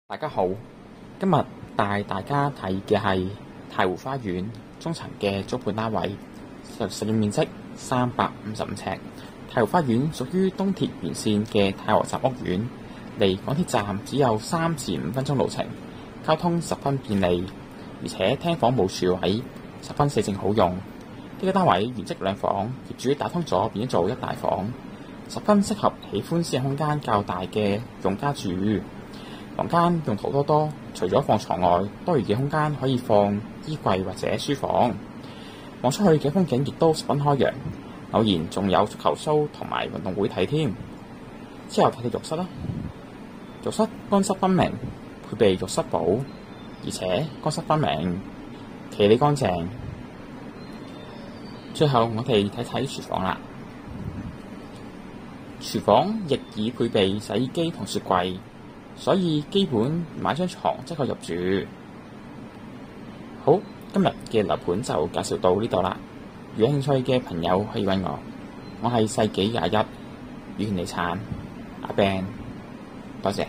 大家好，今日帶大家睇嘅係太湖花園中層嘅租盤單位，實用面積355尺。太湖花園屬於東鐵沿線嘅太和站屋苑，離港鐵站只有3至5分鐘路程，交通十分便利，而且廳房冇柱位，十分四正好用。呢個單位原則2房，業主打通咗變咗做1大房，十分適合喜歡私人空間較大嘅用家住。房間用途多，除咗放床外，多餘嘅空間可以放衣櫃或者書房。望出去嘅風景亦都十分開揚，偶然仲有足球 show 同埋運動會睇添。之後睇睇浴室啦，浴室乾濕分明，配備浴室寶，而且乾濕分明，企理乾淨。最後我哋睇睇廚房啦，廚房亦已配備洗衣機同雪櫃，所以基本買張床即可入住。好，今日嘅樓盤就介紹到呢度啦。如有興趣嘅朋友可以揾我，我係世紀21宇權地產阿 Ben，多謝。